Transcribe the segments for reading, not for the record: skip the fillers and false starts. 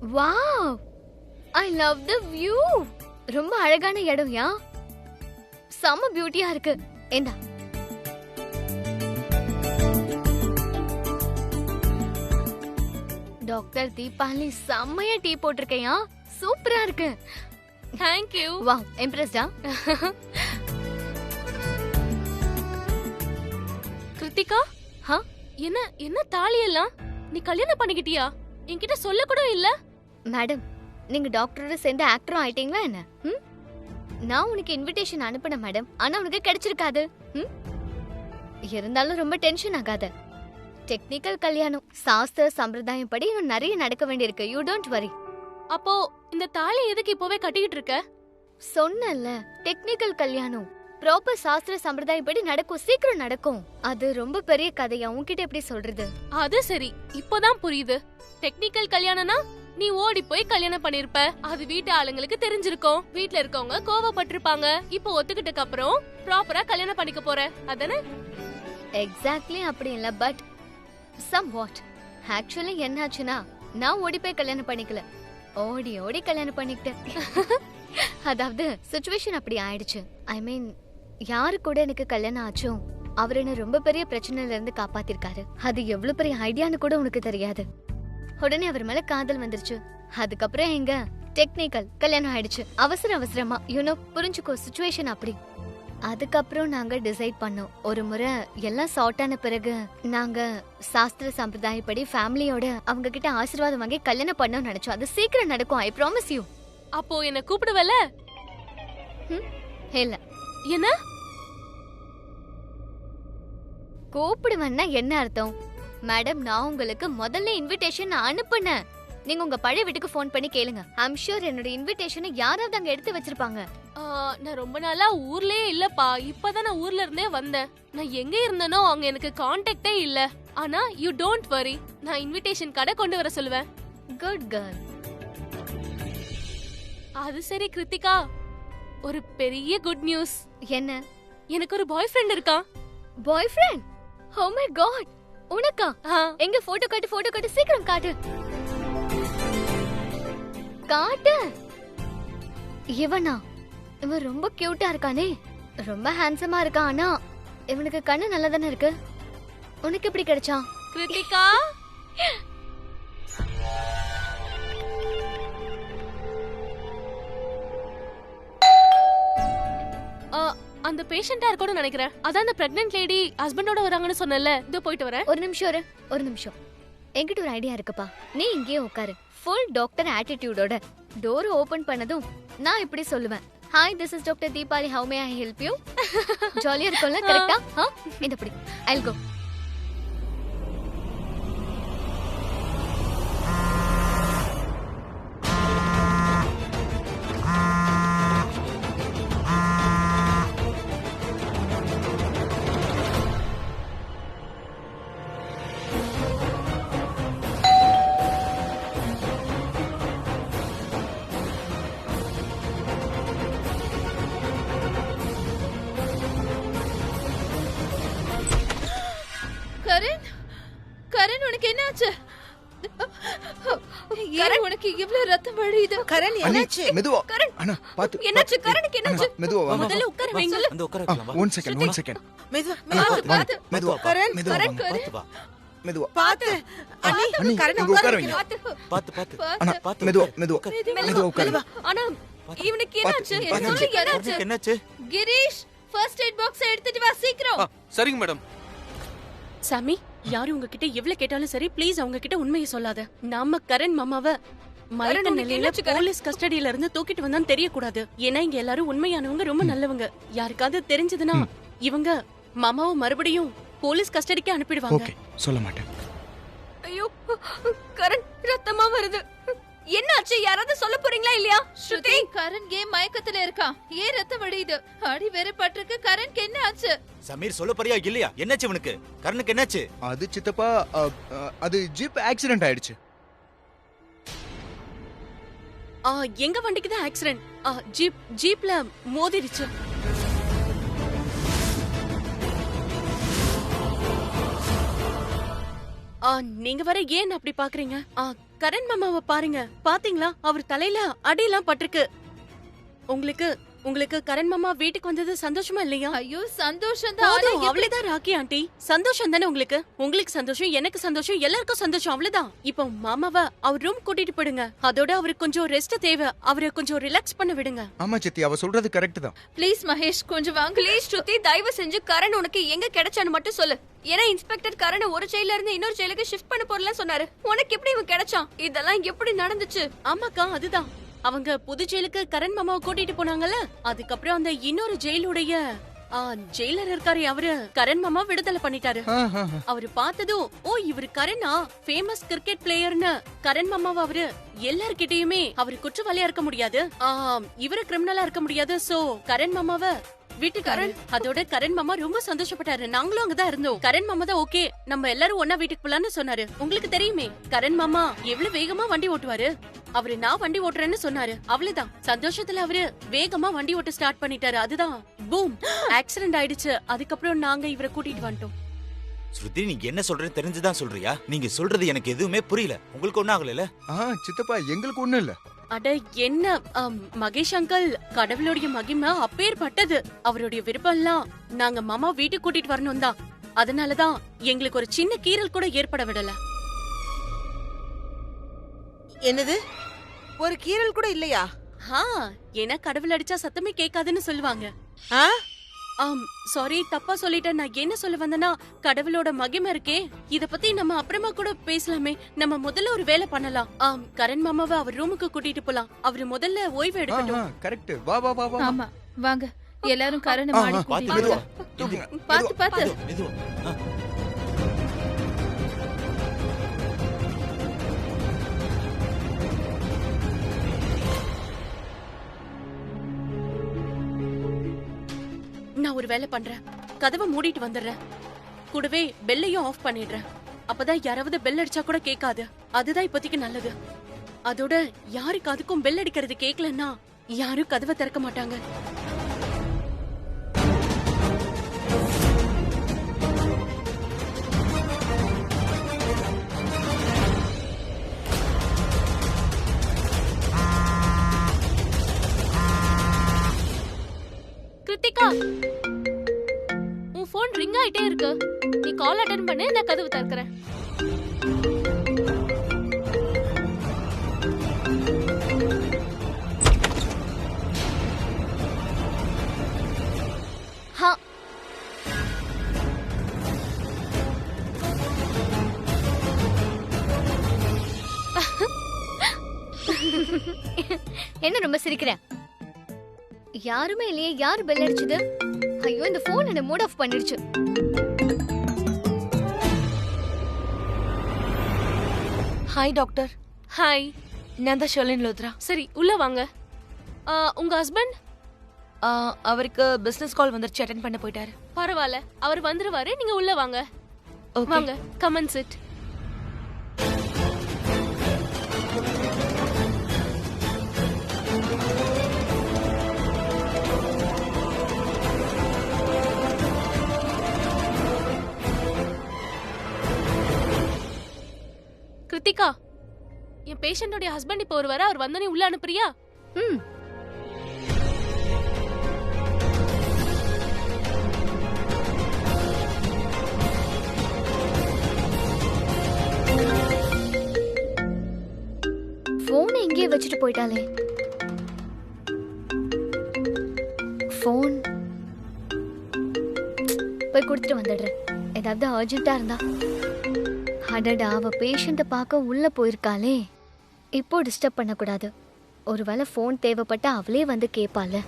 Wow, I love the view. ரொம்ப அழகான இடம் யா. செம்ம பியூட்டியா இருக்கு. ஏண்டா டாக்டர் தீபாவளி செம்மையா டீ போட்டிருக்கையா. சூப்பரா இருக்கு. Thank you. வாவ், இம்ப்ரெஸ்டா? கிருத்திகா, ஹா? என்ன என்ன தாலி எல்லாம்? நீ கல்யாணம் பண்ணிக்கிட்டியா? என்கிட்ட சொல்ல கூட இல்ல. மேடம், நீங்க டாக்டரோட சேர்ந்து ஆக்டரும் ஆயிட்டீங்களா என்ன? நான் உனக்கு இன்விடேஷன் அனுப்பினேன் மேடம், ஆனா உனக்கு கிடைச்சிருக்காது. இருந்தாலும் ரொம்ப டென்ஷன் ஆகாத. டெக்னிக்கல் கல்யாணம், சாஸ்திர சம்பிரதாயம் படி இன்னும் நிறைய நடக்க வேண்டியிருக்கு. You don't worry. அப்போ இந்த தாலி எதுக்கு இப்போவே கட்டிக்கிட்டு இருக்க? சொன்னல, டெக்னிக்கல் கல்யாணம் ப்ராப்பர் சாஸ்திர சம்பிரதாயம் படி நடக்கும், சீக்கிரம் நடக்கும். அது ரொம்ப பெரிய கதையா, உன்கிட்ட எப்படி சொல்றது? அது சரி, இப்போதான் புரியுது. டெக்னிக்கல் கல்யாணம்னா நீ ஓடி போய் கல்யாணம் பண்ணிருப்ப. அது வீட்டு ஆளுங்களுக்கு தெரிஞ்சிருக்கும். வீட்ல இருக்கவங்க கோவப்பட்டிருப்பாங்க. இப்போ ஒத்துக்கிட்டக்கு அப்புறம் ப்ராப்பரா கல்யாணம் பண்ணிக்க போற, அதானே? எக்ஸாக்ட்லி அப்படி இல்ல, பட் சம் வாட். ஆக்சுவலி என்னாச்சுன்னா, நான் ஓடி போய் கல்யாணம் பண்ணிக்கல, ஓடி ஓடி கல்யாணம் பண்ணிக்கிட்டேன். அதாவது சிச்சுவேஷன் அப்படி ஆயிடுச்சு. ஐ மீன், யாரு கூட எனக்கு கல்யாணம் ஆச்சோ அவர் என்ன ரொம்ப பெரிய பிரச்சனையில இருந்து காப்பாத்திருக்காரு. அது எவ்வளவு பெரிய ஐடியான்னு கூட உனக்கு தெரியாது. உடனே அவர் மேல காதல் வந்துருச்சு. அதுக்கப்புறம் எங்க டெக்னிக்கல் கல்யாணம் ஆயிடுச்சு, அவசர அவசரமா. யூனோ, புரிஞ்சுக்கோ, சிச்சுவேஷன் அப்படி. அதுக்கப்புறம் நாங்க டிசைட் பண்ணோம். ஒரு முறை எல்லாம் சார்ட் ஆன பிறகு நாங்க சாஸ்திர சம்பிரதாயப்படி ஃபேமிலியோட அவங்க கிட்ட ஆசீர்வாதம் வாங்கி கல்யாணம் பண்ணோம்னு நினைச்சோம். அது சீக்கிரம் நடக்கும், ஐ ப்ராமிஸ் யூ. அப்போ என்ன கூப்பிடுவல? இல்ல. என்ன கூப்பிடுவேன்னா என்ன அர்த்தம்? மேடம், நான் உங்களுக்கு முதல்ல இன்விடேஷன் அனுப்புனேன். நீங்க உங்க பழைய வீட்டுக்கு ஃபோன் பண்ணி கேளுங்க. ஐம் ஷூர் என்னோட இன்விடேஷனை யாராவது அங்க எடுத்து வச்சிருப்பாங்க. நான் ரொம்ப நாளா ஊர்லயே இல்லப்பா. இப்பதான் நான் ஊர்ல இருந்தே வந்தேன். நான் எங்க இருந்தனோ அங்க எனக்கு கான்டாக்டே இல்ல. ஆனா யூ டோன்ட் வரி, நான் இன்விடேஷன் கடை கொண்டு வர சொல்லுவேன். Good girl. அது சரி கிருத்திகா, ஒரு பெரிய குட் நியூஸ். என்ன? எனக்கு ஒரு பாய் ஃப்ரெண்ட் இருக்கான். பாய் ஃப்ரெண்ட்? ஓ மை காட், உனக்கா? எங்க போட்டோ காட்டு, போட்டோ காட்டு, சீக்கிரம் காட்டு. காட்டு. இவனா? இவன் ரொம்ப கியூட்டா இருக்கானே, ரொம்ப ஹேண்ட்ஸமா இருக்கான். ஆனா இவனுக்கு கண்ணு நல்லா தானே இருக்கு. உனக்கு எப்படி கிடைச்சா? கிருத்திகா, அந்த பேஷண்டா இருக்கணும்னு நினைக்கிறேன். அதான் அந்த பிரெக்னன்ட் லேடி ஹஸ்பண்டோட வராங்கன்னு சொன்னல. இதோ போயிட்டு வரேன். ஒரு நிமிஷம் இரு, ஒரு நிமிஷம். என்கிட்ட ஒரு ஐடியா இருக்குப்பா. நீ இங்கேயே உட்காரு, ஃபுல் டாக்டர் ஆட்டிடியூடோட. டோர் ஓபன் பண்ணதும் நான் இப்படி சொல்லுவேன், hi, this is doctor Deepavali, how may I help you? ஜாலியா இருக்கும்ல, கரெக்டா? இந்த படி, ஐல் கோ. கரண், கரண், உனக்கு என்ன ஆச்சு? கரண், உனக்கு இவ்வளவு ரத்தம் வழியுது. கரண், என்னாச்சு? மெதுவா. கரண், அண்ணா, பாத்து. என்னாச்சு? கரணுக்கு என்னாச்சு? மெதுவா வாங்க. முதல்ல உட்கார வைங்க. வந்து உட்கார வைக்கலாம். One second. மெதுவா, வாங்க. பாத்து. மெதுவா. கரண், மெதுவா கரண், வாங்க. பாத்து வா. மெதுவா. பாத்து. அண்ணி, அண்ணி, கரண் இங்க உட்கார வைங்க. பாத்து பாத்து அண்ணா, பாத்து மெதுவா. மெதுவா உட்காருங்க. ஆனா இவனுக்கு என்னாச்சு? பாத்து. சொல்லு, என்னாச்சு? என்னாச்சு? கிரீஷ், ஃபர்ஸ்ட் எய்ட் பாக்ஸ் எடுத்துட்டு வா சீக்கிரம். சரிங்க மேடம். சாமி, யாரு உங்ககிட்ட எவ்வளவு கேட்டாலும் சரி, ப்ளீஸ் அவங்க கிட்ட உண்மையை சொல்லாத. நாம கரண் மாமாவ மரண நிலையில போலீஸ் கஸ்டடியில இருந்து தூக்கிட்டு வந்தான்னு தெரியக்கூடாது. ஏன்னா இங்க எல்லாரும் உண்மையானவங்க, ரொம்ப நல்லவங்க. யாருக்காவது தெரிஞ்சதுன்னா இவங்க மாமாவை மறுபடியும் போலீஸ் கஸ்டடிக்கு அனுப்பிடுவாங்க. ஓகே, சொல்ல மாட்டேன். ஐயோ, கரண், ரத்தமா வருது. என்னாச்சு? யாராவது சொல்ல போறீங்களா இல்லையா? ஸ்ருதி, கரண் ஏன் மயக்கத்துல இருக்கான்? ஏன் ரத்தம் வடியுது? அடி வேற பட்டிருக்கு. கரண்க்கு என்ன ஆச்சு? சமீர் சொல்ல போறியா இல்லையா? என்னாச்சு இவனுக்கு? கரணுக்கு என்னாச்சு? அது சித்தப்பா, அது ஜீப் ஆக்சிடென்ட் ஆயிடுச்சு. எங்க வண்டிக்கு தான் ஆக்சிடென்ட். ஜீப்ல மோதிடுச்சு. நீங்க வர ஏன் அப்படி பாக்குறீங்க? கரண் மாமாவை பாருங்க. பாத்தீங்களா, அவர் தலையில அடியெல்லாம் பட்டிருக்கு. உங்களுக்கு உங்களுக்கு கரண் மாமா வீட்டுக்கு வந்தது சந்தோஷமா இல்லையா? ஐயோ சந்தோஷம் தான். அவ்வளவுதான் ராக்கி ஆண்டி. சந்தோஷம் தானே உங்களுக்கு? உங்களுக்கு சந்தோஷம், எனக்கு சந்தோஷம், எல்லாருக்கும் சந்தோஷம், அவ்வளவுதான். இப்போ மாமாவை அவர் ரூம் கூட்டிட்டு போயிடுங்க. அதோட அவருக்கு கொஞ்சம் ரெஸ்ட் தேவை. அவரை கொஞ்சம் ரிலாக்ஸ் பண்ண விடுங்க. ஆமா சித்தி, அவ சொல்றது கரெக்ட் தான். ப்ளீஸ் மகேஷ் கொஞ்சம் வாங்க. ப்ளீஸ் ஸ்ருதி, தயவு செஞ்சு கரண் உனக்கு எங்க கிடைச்சான்னு மட்டும் சொல்லு. ஏன்னா இன்ஸ்பெக்டர் கரண் ஒரு ஜெயில இருந்து இன்னொரு ஜெயிலுக்கு ஷிஃப்ட் பண்ண போறலாம் சொன்னாரு. உனக்கு எப்படி இவன் கிடைச்சான்? இதெல்லாம் எப்படி நடந்துச்சு? ஆமாக்கா, அதுதான். அவங்க புது ஜெயிலுக்கு கரண் மாமாவை கூட்டிட்டு போனாங்கல்ல, அதுக்கப்புறம் அந்த இன்னொரு ஜெயிலுடைய ஜெயிலர் இருக்காரு, அவரு கரண் மாமா விடுதலை பண்ணிட்டாரு. அவரு பார்த்ததும், ஓ இவரு கரணா, ஃபேமஸ் கிரிக்கெட் பிளேயர்னு கரண் மாமாவை அவரு எல்லார்கிட்டயுமே அவரு குற்றவாளியா இருக்க முடியாது, இவரு கிரிமினலா இருக்க முடியாது. சோ கரண் மாமாவை வீட்டுக்காரன். அதோட கரண் மாமா ரொம்ப சந்தோஷப்பட்டாரு. நாங்களும் அங்கதான் இருந்தோம். கரண் மாமா தான் ஓகே நம்ம எல்லாரும் ஒன்னா வீட்டுக்கு போலான்னு சொன்னாரு. உங்களுக்கு தெரியுமே கரண் மாமா எவ்வளவு வேகமா வண்டி ஓட்டுவாரு. அவரு நான் வண்டி ஓட்டுறேன்னு சொன்னாரு. அவ்வளவுதான், சந்தோஷத்துல அவரு வேகமா வண்டி ஓட்ட ஸ்டார்ட் பண்ணிட்டாரு. அதுதான் பூம், ஆக்சிடென்ட் ஆயிடுச்சு. அதுக்கப்புறம் நாங்க இவரை கூட்டிட்டு வந்துட்டோம். ஸ்ருதி, நீங்க என்ன சொல்றேன்னு தெரிஞ்சுதான் சொல்றியா? நீங்க சொல்றது எனக்கு எதுவுமே புரியல. உங்களுக்கு ஒண்ணும் ஆகல? சித்தப்பா, எங்களுக்கு ஒண்ணும் இல்ல. அட என்ன மகேஷ் அங்கிள், கடவுளுடைய மகிமை அப்பேற்பட்டது. அவருடைய விருப்பம் எல்லாம் நாங்க மாமா வீட்டுக்கு கூட்டிட்டு வரணும் தான். அதனாலதான் எங்களுக்கு ஒரு சின்ன கீறல் கூட ஏற்பட விடல. என்னது, ஒரு கீறல் கூட இல்லையா? ஏன்னா கடவுள் அடிச்சா சத்தமே கேட்காதுன்னு சொல்லுவாங்க. சாரி, தப்பா சொல்லிட்டேன். நான் என்ன சொல்ல வந்தேன்னா, கடவுளோட மகிமை இருக்கே, இத பத்தி நம்ம அப்புறமா கூட பேசலாமே. நம்ம முதல்ல ஒரு வேலை பண்ணலாம். கரண் மாமாவை அவர் ரூமுக்கு கூட்டிட்டு போலாம். அவரு முதல்ல ஓய்வு எடுக்கட்டும். கரெக்ட். வா வா வா வா. ஆமா வாங்க எல்லாரும் கரண மாடி கூட்டிட்டு மெதுவா. பாத்து பாத்து. மெதுவா. நான் ஒரு வேலை பண்றேன். கதவை மூடிட்டு வந்துடுறேன். கூடவே பெல்லையும் ஆஃப் பண்ணிடுறேன். அப்பதான் யாராவது பெல் அடிச்சா கூட கேட்காது. அதுதான் இப்போதைக்கு நல்லது. அதோட யாருக்கு அதுக்கும் பெல் அடிக்கிறது கேட்கலன்னா யாரும் கதவை திறக்க மாட்டாங்க. கிருத்திகா, உன் போன் ரிங் ஆயிட்டே இருக்கு. நீ கால் அட்டெண்ட் பண்ணு, நான் கதவு திறக்கிறேன். என்ன ரொம்ப சிரிக்கிறேன்? யாருமே இல்லையே. யாரு பெல் அடிச்சது? ஐயோ, இந்த போன் என்ன மூட் ஆஃப் பண்ணிடுச்சு. Hi doctor. ஹாய், நான் தான் ஷர்லின் லோத்ரா. சரி உள்ள வாங்க. உங்க ஹஸ்பண்ட்? அவருக்கு பிசினஸ் கால் வந்துருச்சு, அட்டெண்ட் பண்ண போயிட்டாரு. பரவாயில்ல, அவர் வந்துருவாரு. நீங்க உள்ள வாங்க. வாங்க, கம் அண்ட் சிட். கிருத்திகா, என் பேஷண்டோட ஹஸ்பண்ட் இப்போ வருவாரு. அவர் வந்தோடனே உள்ள அனுப்புறியா? போன் எங்கேயே வச்சுட்டு போயிட்டாலே. போன் போய் கொடுத்துட்டு வந்துடுறேன். ஏதாவது அர்ஜென்ட்டா இருந்தா. அடடா, அவ பேஷண்ட பார்க்க உள்ள போயிருக்காளே. இப்போ டிஸ்டர்ப் பண்ணக்கூடாது. ஒருவேளை போன் தேவைப்பட்டா அவளே வந்து கேட்பால.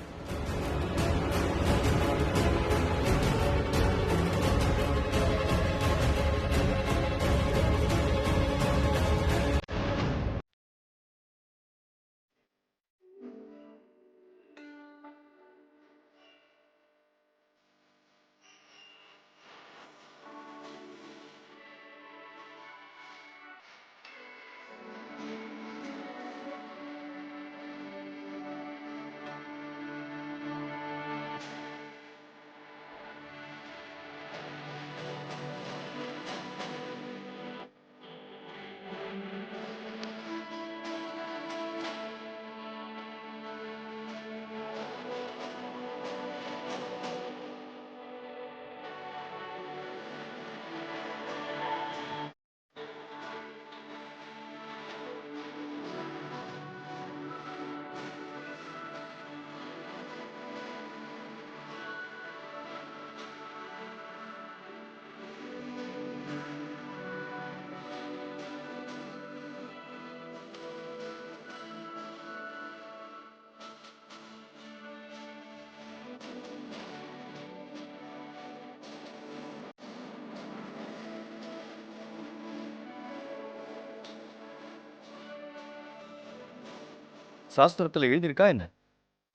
சாஸ்திரத்துல எழுதியிருக்கா என்ன?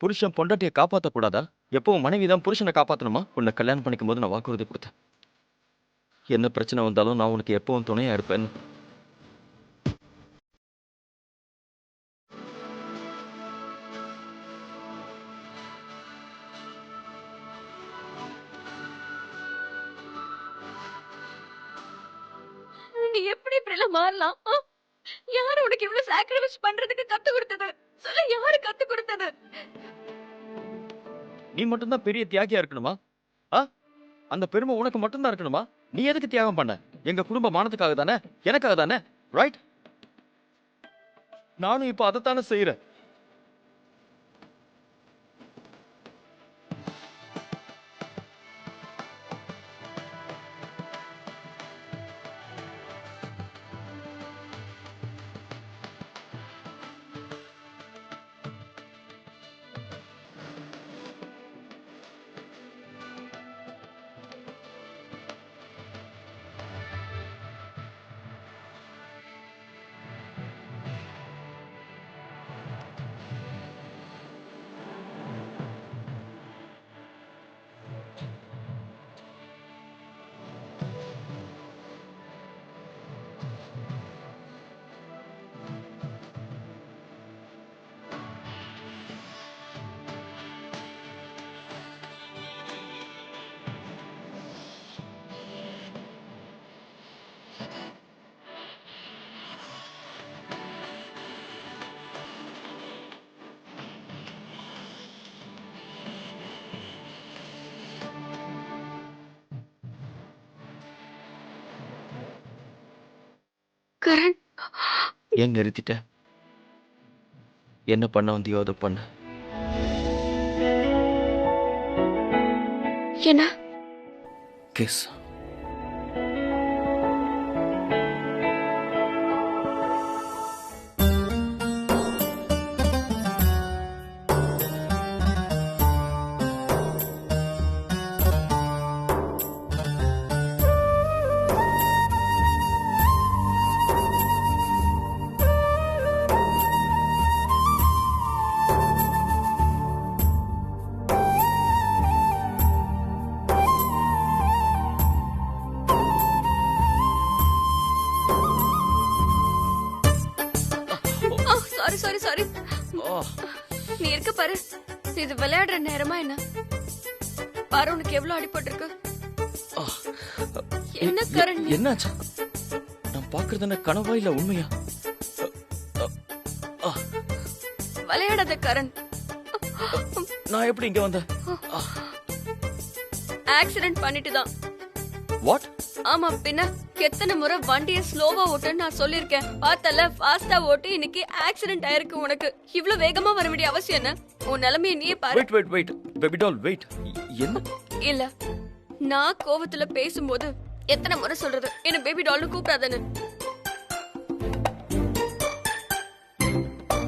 புருஷன் பொண்டாட்டியை காப்பாற்ற கூடாதா? எப்பவும் மனைவி தான் புருஷனை காப்பாற்றணுமா? உன்னை கல்யாணம் பண்ணிக்கும் போது நான் வாக்குறுதி கொடுத்தேன், என்ன பிரச்சனை வந்தாலும் நான் உனக்கு எப்பவும் துணையா இருப்பேன். நீ எப்படி இப்படி எல்லாம் மாறலாம்? யாரு உனக்கு இவ்வளவு சாக்ரிஃபைஸ் பண்றதுக்கு கத்து கொடுத்தது? சொல்ல, யாரு கத்து கொடுத்தது? நீ மட்டும்தான் பெரிய தியாகியா இருக்கணுமா? அந்த பெருமை உனக்கு மட்டும்தான் இருக்கணுமா? நீ எதுக்கு தியாகம் பண்ண? எங்க குடும்ப மானத்துக்காக தானே, எனக்காக தானே, ரைட்? நானும் இப்ப அதைத்தானே செய்யறேன். கரண், ஏன் நிறுத்திட்ட? என்ன பண்ண வந்தியோ அதை பண்ண. என்ன? கிஸ். Sorry sorry. நீ இருக்க பாரு, இது விளையாடுற நேரமா என்ன? பாரு, உனக்கு எவ்வளவு அடிபட்டிருக்கு. என்ன கரண்? என்னாச்சு? நான் பாக்குறது என்ன கனவா இல்ல உண்மையா? விளையாடாத கரண். நான் எப்படி இங்க வந்தேன்? ஆக்சிடென்ட் பண்ணிட்டு தான். வாட்? ஆமா, பின்ன எத்தனை முறை வண்டியை ஸ்லோவா ஓட்டுன்னு நான் சொல்லிருக்கேன். பார்த்தல, ஃபாஸ்டா ஓட்டி இன்னைக்கு ஆக்சிடென்ட் ஆயிருக்கு. உனக்கு இவ்ளோ வேகமா வர வேண்டிய அவசியம் என்ன? உன் நிலைமையை நீயே பாரு. Wait baby doll, wait. என்ன? இல்ல, நான் கோவத்துல பேசும்போது எத்தனை முறை சொல்றது என்ன பேபி டால்னு கூப்பிடாதன்னு?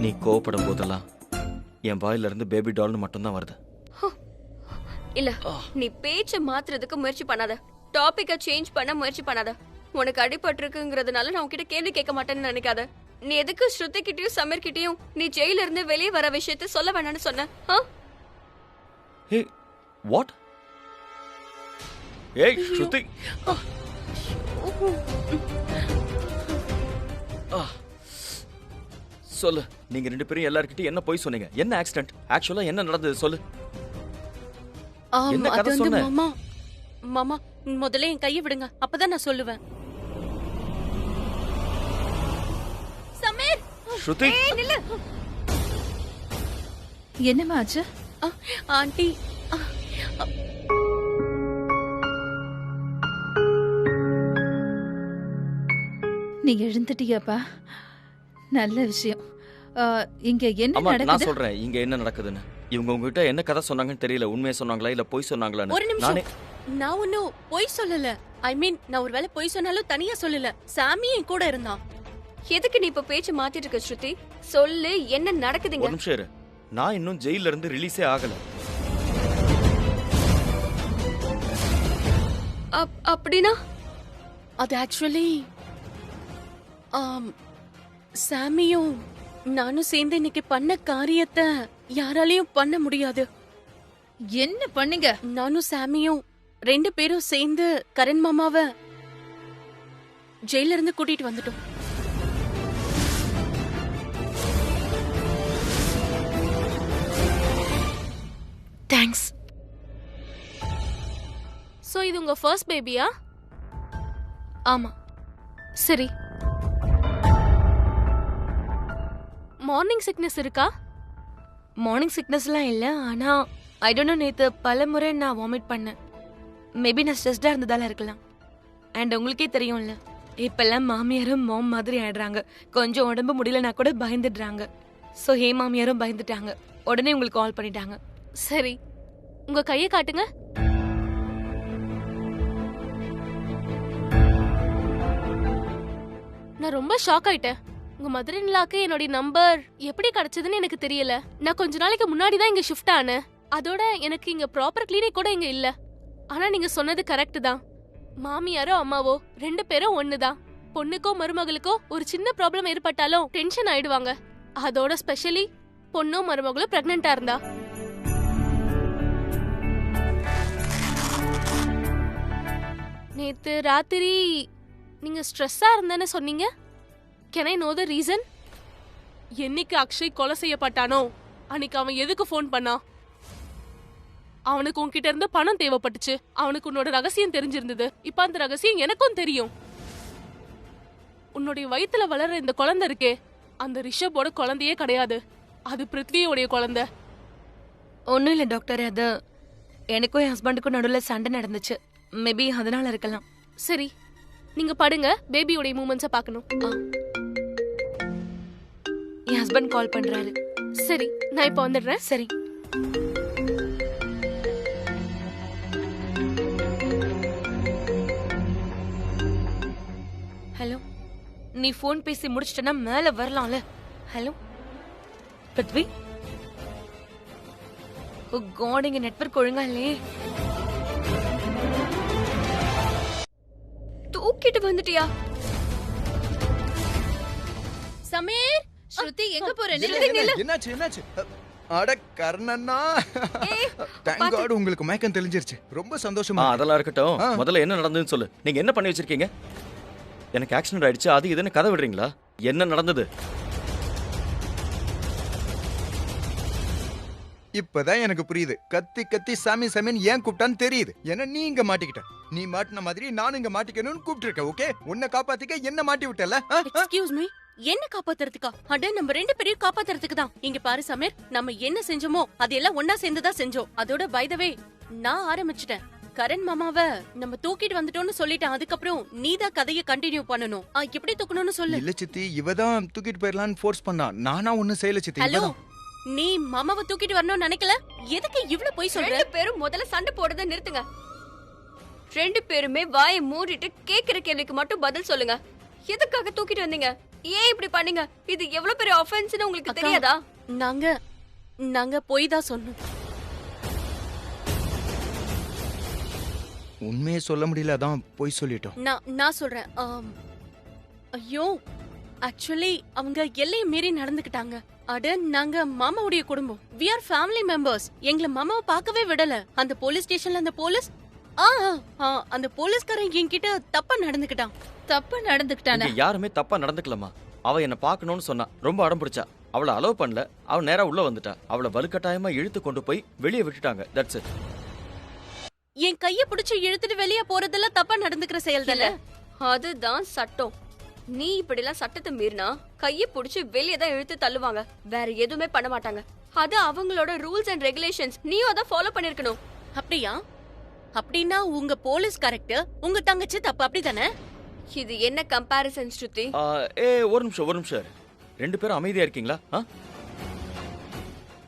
நீ கோவப்படும் போதெல்லாம் என் வாயில இருந்து பேபி டால்னு மட்டும்தான் வருது. இல்ல, நீ பேச்ச மாத்துறதுக்கு முயற்சி பண்ணாத. டாபிக்க சேஞ்ச் பண்ண முயற்சி பண்ணாத. உனக்கு அடிபட்டிருக்குங்கிறதுனால நான் உன்கிட்ட கேள்வி கேட்க மாட்டேன்னு நினைக்காத. நீ எதுக்கு ஸ்ருதி கிட்டயும் சமீர் கிட்டயும் நீ ஜெயில இருந்து வெளியே வர விஷயத்த சொல்ல வேணாம்னு சொன்ன? ஹே, வாட்? ஏய் ஸ்ருதி, சொல்லு. நீங்க ரெண்டு பேரும் எல்லார்கிட்டயும் என்ன போய் சொன்னீங்க? என்ன ஆக்சிடென்ட்? ஆக்சுவலா என்ன நடந்தது சொல்லு. என்ன கதை சொன்ன? மாமா, முதல்ல என் கையை விடுங்க, அப்பதான் நான் சொல்லுவேன். சமீர், ஸ்ருதி, நில்லு. என்னமா ஆச்சு? ஆண்டி, நீ எழுந்துட்டியாப்பா? நல்ல விஷயம். இங்க என்ன அம்மா, நான் நடக்குது? சொல்றேன் இங்க என்ன நடக்குதுன்னு. இவங்க உங்ககிட்ட என்ன கதை சொன்னாங்கன்னு தெரியல. உண்மையை சொன்னாங்களா இல்ல பொய் சொன்னாங்களான்னு. ஒரு நிமிஷம். நான் ஒன்னும் பொய் சொல்லல. ஐ மீன், நான் ஒருவேளை பொய் சொன்னாலும் தனியா சொல்லல. சாமி என் கூட இருந்தான். எதுக்கு நீ இப்ப பேச்சு மாத்திட்டு இருக்க ஸ்ருதி? சொல்லு, என்ன நடக்குதுங்க? ஒரு நிமிஷம் இரு. நான் இன்னும் ஜெயில இருந்து ரிலீஸே ஆகல. அப்படினா அது ஆக்சுவலி சாமியும் நானும் சேர்ந்து இன்னைக்கு பண்ண காரியத்தை யாராலையும் பண்ண முடியாது. என்ன பண்ணீங்க? நானும் சாமியும் 2 பேரும் சேர்ந்து கரண் மாமாவை ஜெயில இருந்து கூட்டிட்டு வந்துட்டோம். தேங்க்ஸ். சோ இது உங்க ஃபர்ஸ்ட் பேபியா? ஆமா. சரி. மார்னிங் சிக்னஸ் இருக்கா? மார்னிங் சிக்னஸ்லாம் இல்ல, ஆனா ஐ டோன்ட் நோ, நேத்து பல முறை நான் வாமிட் பண்ணேன். மேபி நான் ஸ்ட்ரெஸ்டா இருந்ததால இருக்கலாம். அண்ட் உங்களுக்கே தெரியும்ல, இப்பெல்லாம் மாமியாரும் மாம் மாதிரி ஆயிடுறாங்க. கொஞ்சம் உடம்பு முடியலனா கூட பயந்துடுறாங்க. ஸோ ஹே மாமியாரும் பயந்துட்டாங்க. உடனே உங்களுக்கு கால் பண்ணிட்டாங்க. சரி, உங்க கையை காட்டுங்க. நான் ரொம்ப ஷாக் ஆயிட்டேன். உங்க மதர் இன் லாக்கு என்னோட நம்பர் எப்படி கிடைச்சதுன்னு எனக்கு தெரியல. நான் கொஞ்ச நாளைக்கு முன்னாடி தான் இங்க ஷிஃப்ட் ஆனேன். அதோட எனக்கு இங்க ப்ராப்பர் கிளினிக் கூட இங்க இல்ல. ஆனா நீங்க சொன்னது கரெக்ட் தான். மாமியாரோ அம்மாவோ 2 பேரும் ஒண்ணுதான். பொண்ணுக்கோ மருமகளுக்கோ ஒரு சின்ன ப்ராப்ளம் ஏற்பட்டாலும் டென்ஷன் ஆயிடுவாங்க. அதோட ஸ்பெஷலி பொண்ணோ மருமகளோ பிரெக்னெண்டா இருந்தா. நேத்து ராத்திரி நீங்க ஸ்ட்ரெஸ்ஸா இருந்தேன்னு சொன்னீங்க. Can I know the reason? என்னைக்கு அக்ஷய் கொலை செய்யப்பட்டானோ அன்னைக்கு அவன் எதுக்கு ஃபோன் பண்ணான்? அவனுக்கு உன்கிட்ட இருந்து பணம் தேவைப்பட்டுச்சு. அவனுக்கு உன்னோட ரகசியம் தெரிஞ்சிருந்தது. இப்ப அந்த ரகசியம் எனக்கும் தெரியும். உன்னுடைய வயித்துல வளர்ற இந்த குழந்தை இருக்கே, அந்த ரிஷபோட குழந்தையே கிடையாது. அது பிருத்வியோடைய குழந்தை. ஒன்றும் இல்லை டாக்டர், அது எனக்கும் என் ஹஸ்பண்டுக்கும் நடுவில் சண்டை நடந்துச்சு. மேபி அதனால இருக்கலாம். சரி, நீங்க படுங்க. பேபியோட மூமெண்ட்ஸை பார்க்கணும். என் ஹஸ்பண்ட் கால் பண்றாரு. சரி, நான் இப்போ வந்துடுறேன். சரி. ஹலோ, நீ ஃபோன் பேசி முடிச்சிட்டனா மேல வரலாம்ல? ஹலோ பிருத்வி. ஓ காட், இங்க நெட்வொர்க் ஒழுங்கா இல்லையே. தூக்கிட்டு வந்துட்டியா? சமீர், ஸ்ருதி எங்க போற? என்னாச்சு என்னாச்சு? அட கர்ணண்ணா, தேங்க் காட் உங்களுக்கு மயக்கம் தெளிஞ்சிருச்சு. ரொம்ப சந்தோஷமா. அதெல்லாம் இருக்கட்டும், முதல்ல என்ன நடந்ததுன்னு சொல்லு. நீங்க என்ன பண்ணி வச்சிருக்கீங்க? எனக்கு ஆக்சிடென்ட் ஆயிடுச்சு, அது இதுன்னு கதை விடுறீங்களா? என்ன நடந்தது? இப்பதான் எனக்கு புரியுது. கத்தி கத்தி சாமி சாமின்னு ஏன் கூப்பிட்டான்னு தெரியுது. ஏன்னா நீ இங்க மாட்டிக்கிட்ட. நீ மாட்டின மாதிரி நானும் இங்க மாட்டிக்கணும்னு கூப்பிட்டு இருக்க. ஓகே, உன்னை காப்பாத்திக்க என்ன மாட்டி விட்டல. எக்ஸ்கியூஸ் மீ, என்ன காப்பாத்துறதுக்கா? அட நம்ம 2 பேரையும் காப்பாத்துறதுக்கு தான். இங்க பாரு சமீர், நம்ம என்ன செஞ்சோமோ அதெல்லாம் ஒன்னா சேர்ந்துதான் செஞ்சோம். அதோட பை த வே நான் ஆரம்பிச்சிட்டேன். கரண் மாமாவை நம்ம தூக்கிட்டு வந்துட்டோம்னு சொல்லிட்டேன். அதுக்கப்புறம் நீதான் கதையை கண்டினியூ பண்ணணும். எப்படி தூக்கணும்னு சொல்லு. இல்ல சித்தி, இவதான் தூக்கிட்டு போயிடலான்னு ஃபோர்ஸ் பண்ணா. நானா ஒண்ணும் செய்யல சித்தி. ஹலோ, நீ மாமாவை தூக்கிட்டு வரணும்னு நினைக்கல. எதுக்கு இவ்வளவு போய் சொல்ற? 2 பேரும் முதல்ல சண்டை போடுறத நிறுத்துங்க. 2 பேருமே வாயை மூடிட்டு கேக்குற கேள்விக்கு மட்டும் பதில் சொல்லுங்க. எதுக்காக தூக்கிட்டு வந்தீங்க? ஏன் இப்படி பண்ணீங்க? இது எவ்வளவு பெரிய ஆஃபென்ஸ்னு உங்களுக்கு தெரியாதா? நாங்க போய் தான் சொன்னோம். உண்மையை சொல்ல முடியல, அதான் போய் சொல்லிட்டோம். நான் சொல்றேன். ஐயோ, ஆக்சுவலி அவங்க எல்லையை மீறி நடந்துக்கிட்டாங்க. அட, நாங்க மாமாவுடைய குடும்பம். we are family members. எங்களை மாமாவை பார்க்கவே விடல. அந்த போலீஸ் ஸ்டேஷன்ல அந்த போலீஸ் அந்த போலீஸ்காரன் என்கிட்ட தப்பா நடந்துக்கிட்டான். தப்பா நடந்துக்கிட்டானா? யாருமே தப்பா நடந்துக்கலாமா? அவ என்ன பார்க்கணும்னு சொன்னா, ரொம்ப அடம் பிடிச்சா. அவளை அலோவ் பண்ணல. அவ நேரா உள்ள வந்துட்டா. அவளை வலுக்கட்டாயமா இழுத்து கொண்டு போய் வெளியே விட்டுட்டாங்க. That's it. என் கைய பிடிச்சு இழுத்துட்டு வெளியே போறதெல்லாம் தப்பா நடந்துக்கிற செயல் தானே? அதுதான் சட்டம். நீ இப்படி எல்லாம் சட்டத்தை மீறினா கைய புடிச்சு வெளியே தான் இழுத்து தள்ளுவாங்க. வேற எதுவுமே பண்ண மாட்டாங்க. அது அவங்களோட ரூல்ஸ் அண்ட் ரெகுலேஷன்ஸ். நீயும் அத ஃபாலோ பண்ணிருக்கணும். அப்படியா? அப்படின்னா உங்க போலீஸ் கரெக்ட், உங்க தங்கச்சி தப்பு, அப்படிதானே? இது என்ன கம்பேரிசன் ஸ்ருதி? ஒரு நிமிஷம். 2 பேரும் அமைதியா இருக்கீங்களா?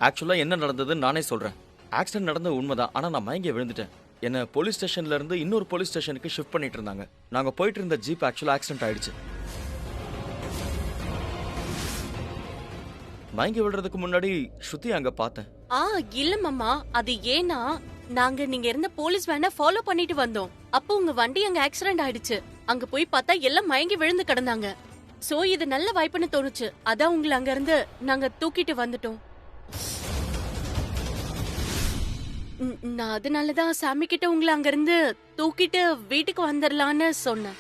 ஆக்சுவலா என்ன நடந்ததுன்னு நானே சொல்றேன். ஆக்சிடென்ட் நடந்தது உண்மைதான். ஆனா நான் மயங்கி விழுந்துட்டேன். என்ன போலீஸ் ஸ்டேஷன்ல இருந்து இன்னொரு போலீஸ் ஸ்டேஷனுக்கு ஷிஃப்ட் பண்ணிட்டு இருந்தாங்க. நாங்க போயிட்டு இருந்த ஜீப் ஆக்சுவலா ஆக்சிடென்ட் ஆயிடுச்சு. மயங்கி விழுறதுக்கு முன்னாடி ஸ்ருதி அங்க பார்த்தேன். இல்ல மாமா, அது ஏன்னா நாங்க நீங்க இருந்த போலீஸ் வேனை ஃபாலோ பண்ணிட்டு வந்தோம். அப்போ உங்க வண்டி அங்க ஆக்சிடென்ட் ஆயிடுச்சு. அங்க போய் பார்த்தா எல்லாம் மயங்கி விழுந்து கிடந்தாங்க. சோ இது நல்ல வாய்ப்புன்னு தோணுச்சு. அதான் உங்களை அங்க இருந்து நாங்க தூக்கிட்டு வந்துட்டோம். நான் அதனாலதான் சாமி கிட்ட உங்களை அங்க இருந்து தூக்கிட்டு வீட்டுக்கு வந்துடலான்னு சொன்னேன்.